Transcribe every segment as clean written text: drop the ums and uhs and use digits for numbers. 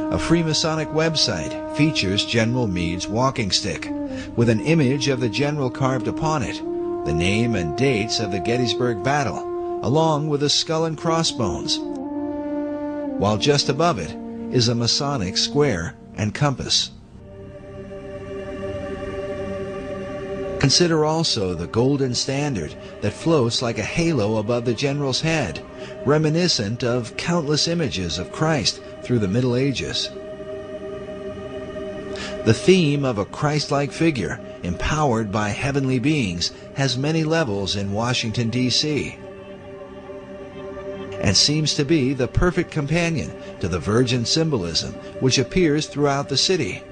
A Freemasonic website features General Meade's walking stick, with an image of the general carved upon it, the name and dates of the Gettysburg Battle, along with a skull and crossbones, while just above it is a Masonic square and compass. Consider also the golden standard that floats like a halo above the general's head, reminiscent of countless images of Christ through the Middle Ages. The theme of a Christ-like figure, empowered by heavenly beings, has many levels in Washington, D.C., and seems to be the perfect companion to the virgin symbolism which appears throughout the city,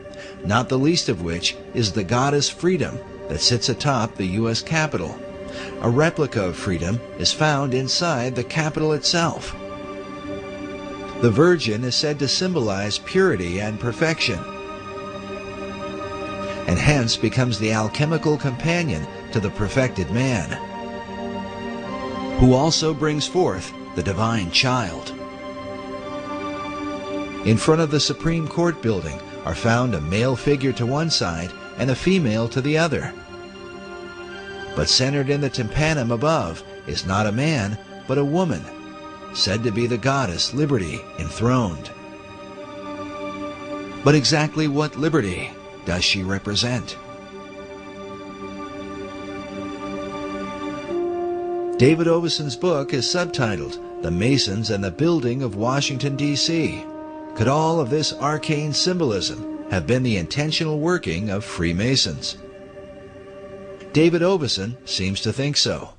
not the least of which is the goddess Freedom that sits atop the U.S. Capitol. A replica of Freedom is found inside the Capitol itself. The Virgin is said to symbolize purity and perfection, and hence becomes the alchemical companion to the perfected man, who also brings forth the divine child. In front of the Supreme Court building are found a male figure to one side and a female to the other. But centered in the tympanum above is not a man, but a woman, said to be the goddess Liberty enthroned. But exactly what liberty does she represent? David Oveson's book is subtitled The Masons and the Building of Washington, D.C. Could all of this arcane symbolism have been the intentional working of Freemasons? David Oveson seems to think so.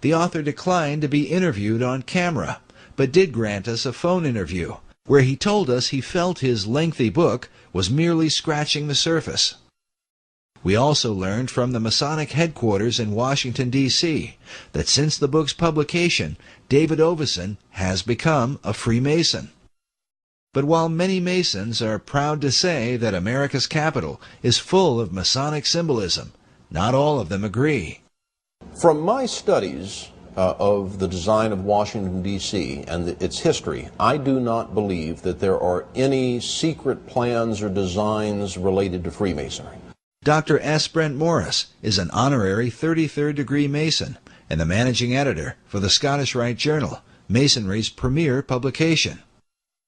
The author declined to be interviewed on camera, but did grant us a phone interview, where he told us he felt his lengthy book was merely scratching the surface. We also learned from the Masonic headquarters in Washington, D.C., that since the book's publication, David Oveson has become a Freemason. But while many Masons are proud to say that America's Capitol is full of Masonic symbolism, not all of them agree. From my studies of the design of Washington, D.C. and its history, I do not believe that there are any secret plans or designs related to Freemasonry. Dr. S. Brent Morris is an honorary 33rd degree Mason and the managing editor for the Scottish Rite Journal, Masonry's premier publication.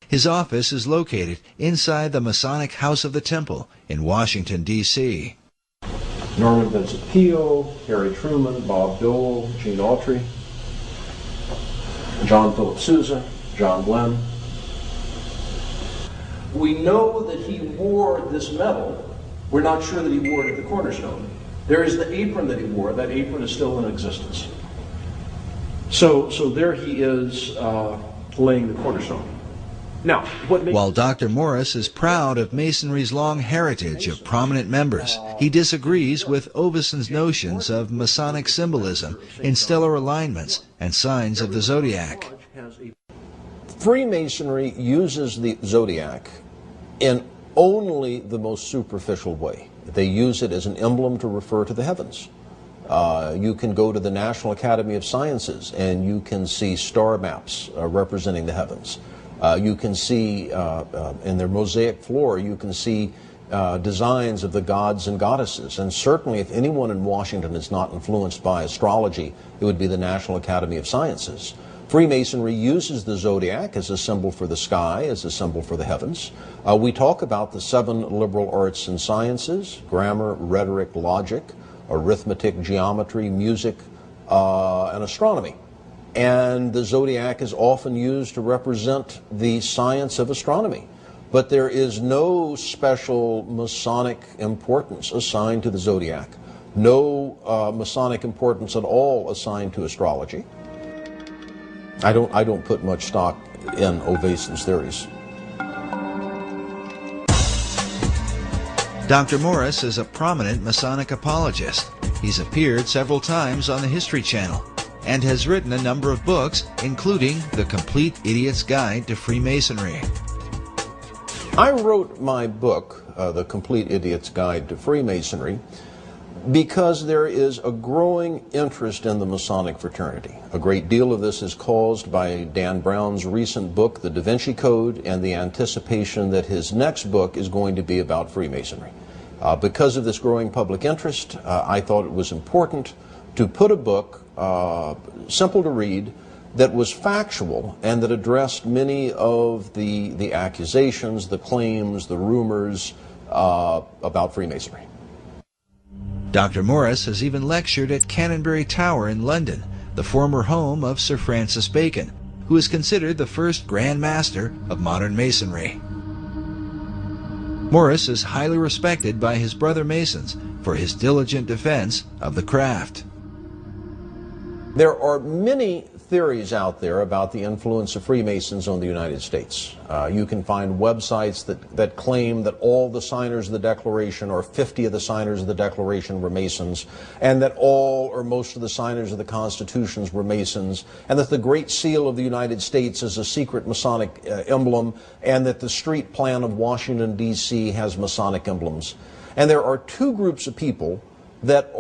His office is located inside the Masonic House of the Temple in Washington, D.C. Norman Vincent Peale, Harry Truman, Bob Dole, Gene Autry, John Philip Sousa, John Glenn. We know that he wore this medal. We're not sure that he wore it at the cornerstone. There is the apron that he wore. That apron is still in existence. So there he is laying the cornerstone. Now, while Dr. Morris is proud of Masonry's long heritage of prominent members, he disagrees with Oveson's notions of Masonic symbolism in stellar alignments and signs of the zodiac. Freemasonry uses the zodiac in only the most superficial way. They use it as an emblem to refer to the heavens. You can go to the National Academy of Sciences and you can see star maps representing the heavens. You can see in their mosaic floor, you can see designs of the gods and goddesses. And certainly if anyone in Washington is not influenced by astrology, it would be the National Academy of Sciences. Freemasonry uses the zodiac as a symbol for the sky, as a symbol for the heavens. We talk about the 7 liberal arts and sciences: grammar, rhetoric, logic, arithmetic, geometry, music, and astronomy. And the zodiac is often used to represent the science of astronomy. But there is no special Masonic importance assigned to the zodiac, no Masonic importance at all assigned to astrology. I don't put much stock in Oveson's theories. Dr. Morris is a prominent Masonic apologist. He's appeared several times on the History Channel and has written a number of books, including The Complete Idiot's Guide to Freemasonry. I wrote my book, The Complete Idiot's Guide to Freemasonry, Because there is a growing interest in the Masonic fraternity. A great deal of this is caused by Dan Brown's recent book, The Da Vinci Code, and the anticipation that his next book is going to be about Freemasonry. Because of this growing public interest, I thought it was important to put a book, simple to read, that was factual and that addressed many of the accusations, the claims, the rumors about Freemasonry. Dr. Morris has even lectured at Canonbury Tower in London, the former home of Sir Francis Bacon, who is considered the first Grand Master of modern Masonry. Morris is highly respected by his brother Masons for his diligent defense of the craft. There are many theories out there about the influence of Freemasons on the United States. You can find websites that claim that all the signers of the Declaration, or 50 of the signers of the Declaration, were Masons, and that all or most of the signers of the Constitutions were Masons, and that the Great Seal of the United States is a secret Masonic emblem, and that the street plan of Washington, D.C. has Masonic emblems. And there are two groups of people that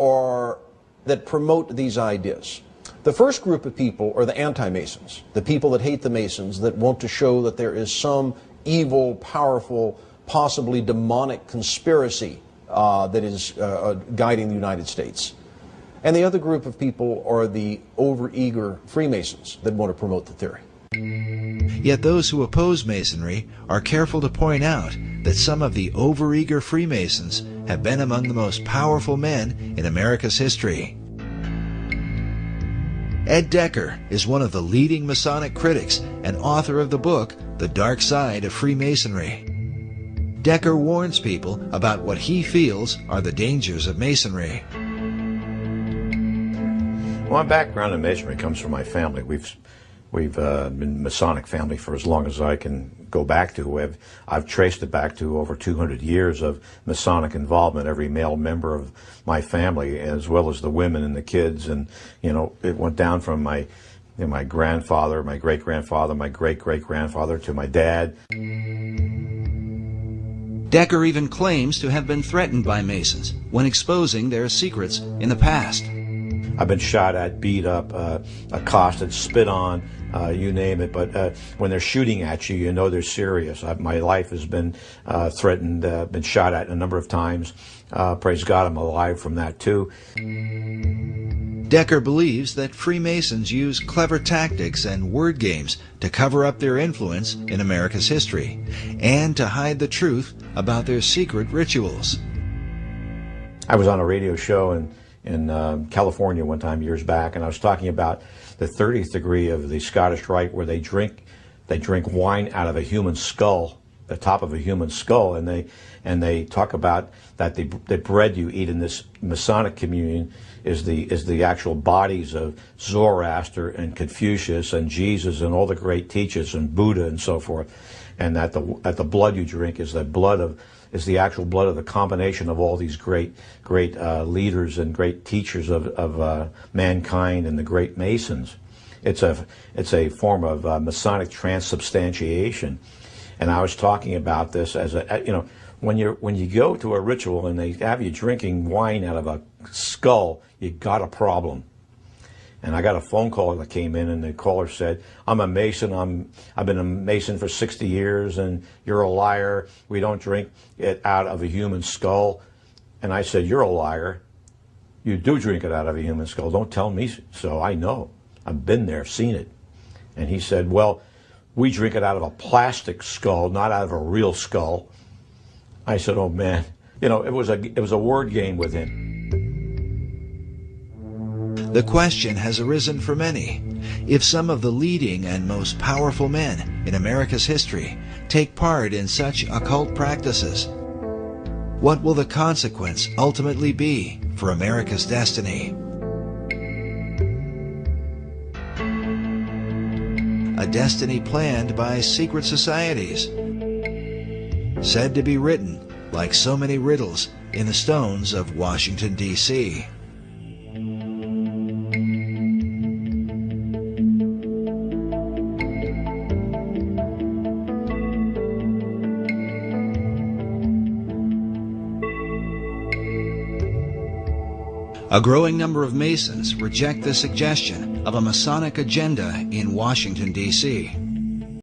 promote these ideas. The first group of people are the anti-Masons, the people that hate the Masons, that want to show that there is some evil, powerful, possibly demonic conspiracy that is guiding the United States. And the other group of people are the overeager Freemasons that want to promote the theory. Yet those who oppose Masonry are careful to point out that some of the overeager Freemasons have been among the most powerful men in America's history. Ed Decker is one of the leading Masonic critics and author of the book, The Dark Side of Freemasonry. Decker warns people about what he feels are the dangers of Masonry. Well, my background in Masonry comes from my family. We've been Masonic family for as long as I can go back to. I've traced it back to over 200 years of Masonic involvement, every male member of my family, as well as the women and the kids. And, you know, it went down from my grandfather, my great-grandfather, my great-great-grandfather, to my dad. Decker even claims to have been threatened by Masons when exposing their secrets in the past. I've been shot at, beat up, accosted, spit on, you name it. But when they're shooting at you, you know they're serious. My life has been threatened, been shot at a number of times. Praise God, I'm alive from that too. Decker believes that Freemasons use clever tactics and word games to cover up their influence in America's history and to hide the truth about their secret rituals. I was on a radio show in California one time years back, and I was talking about the 30th degree of the Scottish Rite, where they drink wine out of a human skull, the top of a human skull, and they talk about that the bread you eat in this Masonic communion is the actual bodies of Zoroaster and Confucius and Jesus and all the great teachers and Buddha and so forth, and that the blood you drink is the actual blood of the combination of all these great leaders and great teachers of mankind and the great Masons. It's a form of Masonic transubstantiation, and I was talking about this as when you go to a ritual and they have you drinking wine out of a skull, you got a problem. And I got a phone call that came in, and the caller said, "I'm a Mason. I've been a Mason for 60 years, and you're a liar. We don't drink it out of a human skull." And I said, "You're a liar. You do drink it out of a human skull. Don't tell me so. I know. I've been there, seen it." And he said, "Well, we drink it out of a plastic skull, not out of a real skull." I said, "Oh man, it was a word game with him." The question has arisen for many: if some of the leading and most powerful men in America's history take part in such occult practices, what will the consequence ultimately be for America's destiny? A destiny planned by secret societies, said to be written like so many riddles in the stones of Washington, D.C. A growing number of Masons reject the suggestion of a Masonic agenda in Washington, D.C.